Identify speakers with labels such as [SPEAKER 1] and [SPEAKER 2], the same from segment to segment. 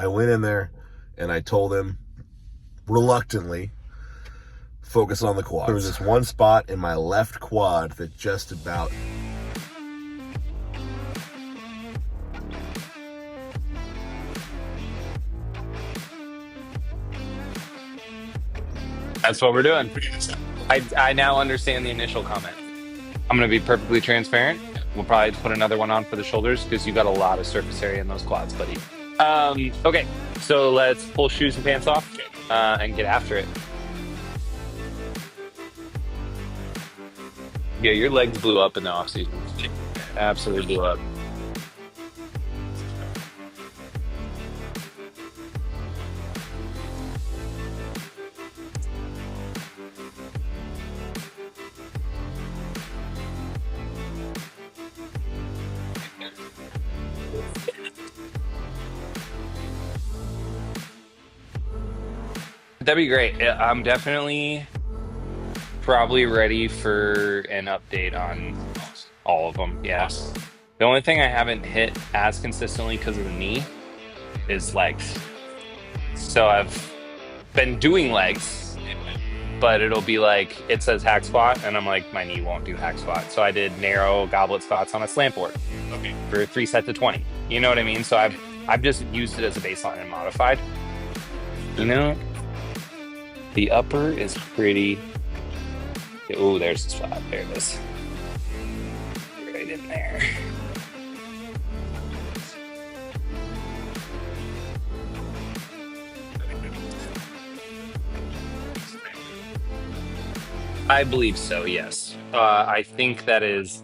[SPEAKER 1] I went in there and I told him, reluctantly, focus on the quads. There was this one spot in my left quad that just about...
[SPEAKER 2] That's what we're doing. I now understand the initial comment. I'm going to be perfectly transparent. We'll probably put another one on for the shoulders because you got a lot of surface area in those quads, buddy. Okay, so let's pull shoes and pants off and get after it. Yeah, your legs blew up in the offseason. Absolutely blew up. That'd be great. Yeah, I'm definitely probably ready for an update on all of them. Yeah. The only thing I haven't hit as consistently because of the knee is legs. So I've been doing legs, but it'll be like it says hack squat, and I'm like, my knee won't do hack squat. So I did narrow goblet squats on a slant board for 3 sets of 20. You know what I mean? So I've just used it as a baseline and modified. You know, the upper is pretty. Oh, there's the spot. There it is. Right in there. I believe so, yes. I think that is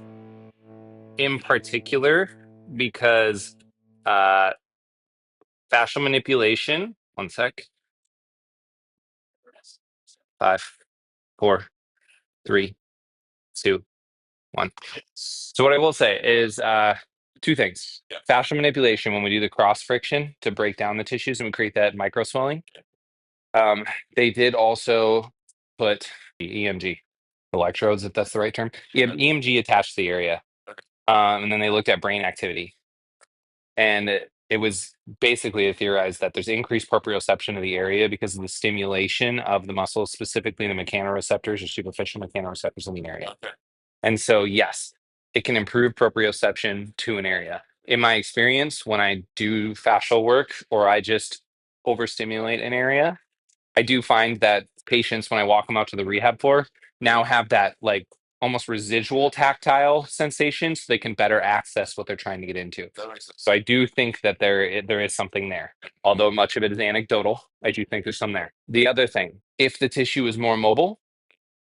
[SPEAKER 2] in particular because fascial manipulation. One sec. 5, 4, 3, 2, 1. So what I will say is two things. Fascial manipulation, when we do the cross friction to break down the tissues and we create that micro swelling. They did also put the EMG electrodes, if that's the right term. Yeah, EMG attached to the area. And then they looked at brain activity. And it was basically theorized that there's increased proprioception of the area because of the stimulation of the muscles, specifically the mechanoreceptors or superficial mechanoreceptors in the area. Okay. And so, yes, it can improve proprioception to an area. In my experience, when I do fascial work or I just overstimulate an area, I do find that patients, when I walk them out to the rehab floor, now have that like almost residual tactile sensation so they can better access what they're trying to get into. So I do think that there is something there. Although much of it is anecdotal, I do think there's some there. The other thing, if the tissue is more mobile,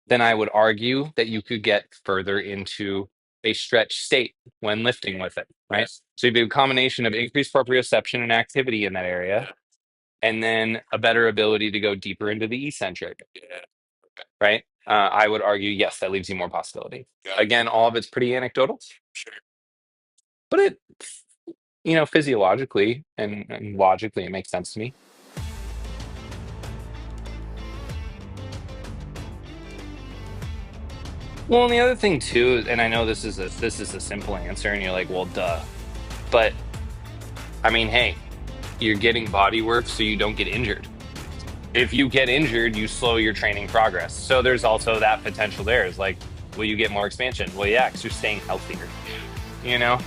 [SPEAKER 2] then I would argue that you could get further into a stretch state when lifting with it, right? So you'd be a combination of increased proprioception and activity in that area, and then a better ability to go deeper into the eccentric, right? I would argue, yes, that leaves you more possibility. Again, all of it's pretty anecdotal, but it, physiologically and logically, it makes sense to me. Well, and the other thing too, and I know this is a simple answer, and you're like, well, duh, but I mean, hey, you're getting body work so you don't get injured. If you get injured, you slow your training progress. So there's also that potential there. Is like, will you get more expansion? Well, yeah, because you're staying healthier. You know?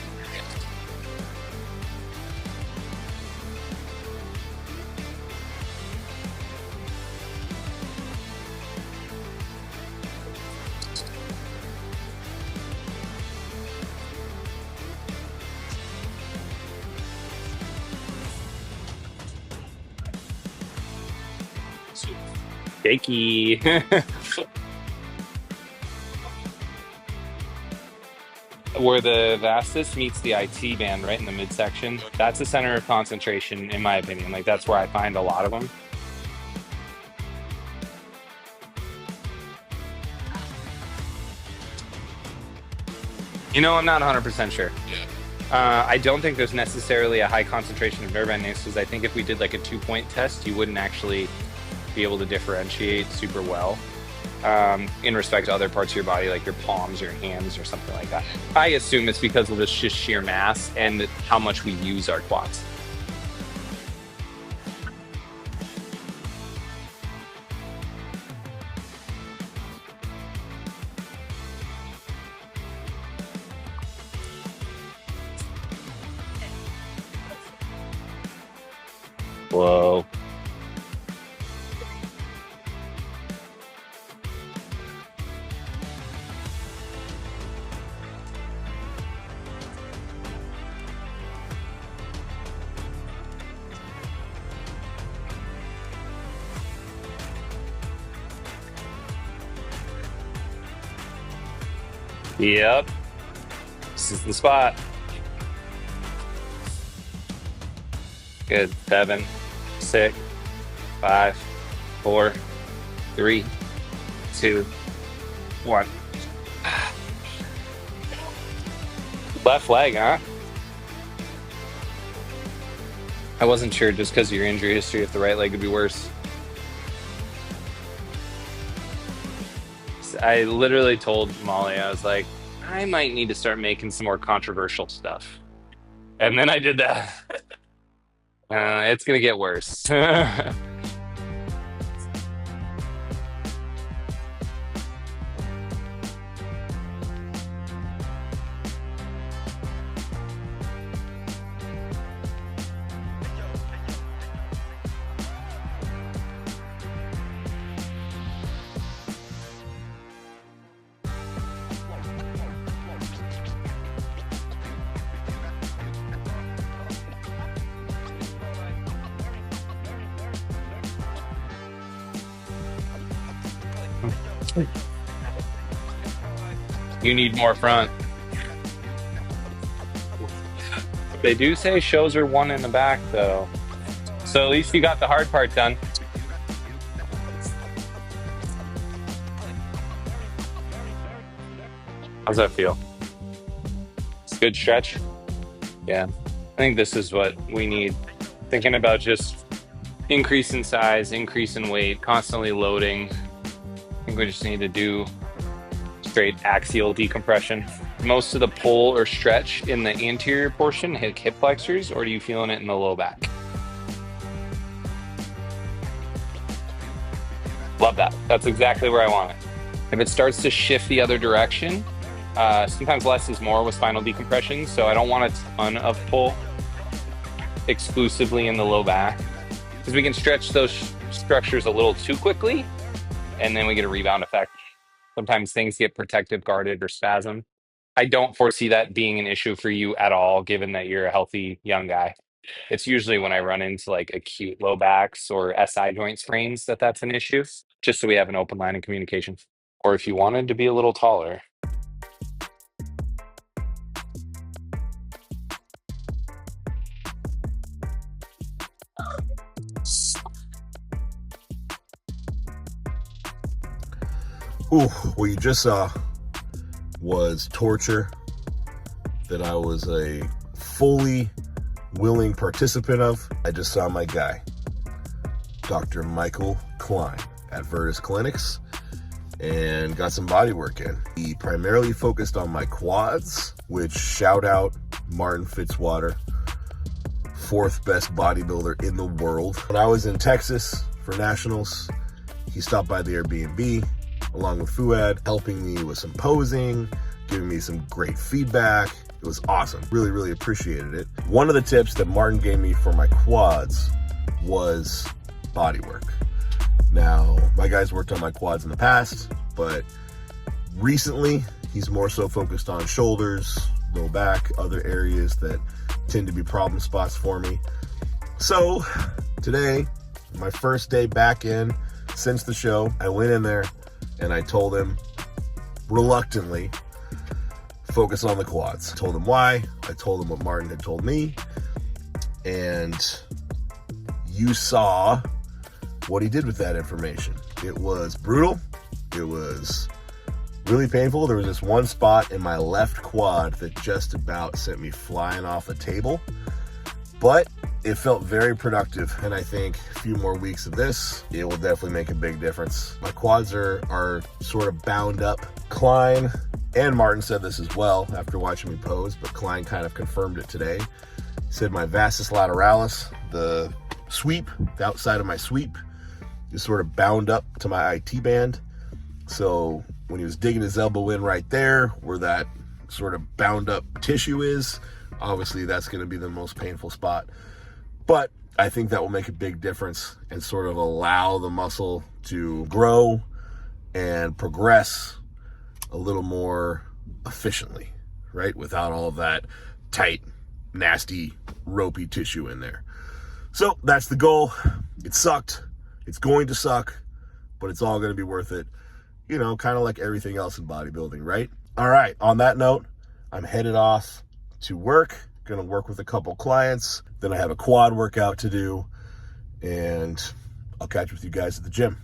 [SPEAKER 2] Shaky. Where the vastus meets the IT band, right in the midsection, that's the center of concentration, in my opinion. Like, that's where I find a lot of them. I'm not 100% sure. I don't think there's necessarily a high concentration of nerve endings, because I think if we did like a 2-point test, you wouldn't actually be able to differentiate super well in respect to other parts of your body, like your palms, your hands, or something like that. I assume it's because of this just sheer mass and how much we use our quads. Whoa. Yep. This is the spot. Good. 7, 6, 5, 4, 3, 2, 1. Left leg, huh? I wasn't sure just because of your injury history if the right leg would be worse. I literally told Molly, I was like, I might need to start making some more controversial stuff. And then I did that. It's going to get worse. You need more front. They do say shows are 1 in the back, though. So at least you got the hard part done. How's that feel? It's a good stretch. Yeah. I think this is what we need. Thinking about just increase in size, increase in weight, constantly loading. I think we just need to do straight axial decompression. Most of the pull or stretch in the anterior portion hit hip flexors, or are you feeling it in the low back? Love that. That's exactly where I want it. If it starts to shift the other direction, sometimes less is more with spinal decompression, so I don't want a ton of pull exclusively in the low back, because we can stretch those structures a little too quickly, and then we get a rebound effect. Sometimes things get protective, guarded, or spasm. I don't foresee that being an issue for you at all, given that you're a healthy young guy. It's usually when I run into like acute low backs or SI joint sprains that's an issue, just so we have an open line of communication. Or if you wanted to be a little taller.
[SPEAKER 1] Ooh, what you just saw was torture that I was a fully willing participant of. I just saw my guy, Dr. Michael Klein at Virtus Clinics, and got some body work in. He primarily focused on my quads, which shout out Martin Fitzwater, 4th best bodybuilder in the world. When I was in Texas for nationals, he stopped by the Airbnb along with Fuad, helping me with some posing, giving me some great feedback. It was awesome. Really, really appreciated it. One of the tips that Martin gave me for my quads was body work. Now, my guys worked on my quads in the past, but recently he's more so focused on shoulders, low back, other areas that tend to be problem spots for me. So today, my first day back in since the show, I went in there and I told him, reluctantly, focus on the quads. I told him why. I told him what Martin had told me. And you saw what he did with that information. It was brutal. It was really painful. There was this one spot in my left quad that just about sent me flying off a table. But it felt very productive, and I think a few more weeks of this, it will definitely make a big difference. My quads are sort of bound up. Klein and Martin said this as well after watching me pose, but Klein kind of confirmed it today. He said my vastus lateralis, the sweep, the outside of my sweep, is sort of bound up to my IT band. So when he was digging his elbow in right there, where that sort of bound up tissue is, obviously that's going to be the most painful spot. But I think that will make a big difference and sort of allow the muscle to grow and progress a little more efficiently, right? Without all of that tight, nasty, ropey tissue in there. So that's the goal. It sucked. It's going to suck, but it's all going to be worth it. You know, kind of like everything else in bodybuilding, right? All right, on that note, I'm headed off to work. Gonna work with a couple clients. Then I have a quad workout to do, and I'll catch with you guys at the gym.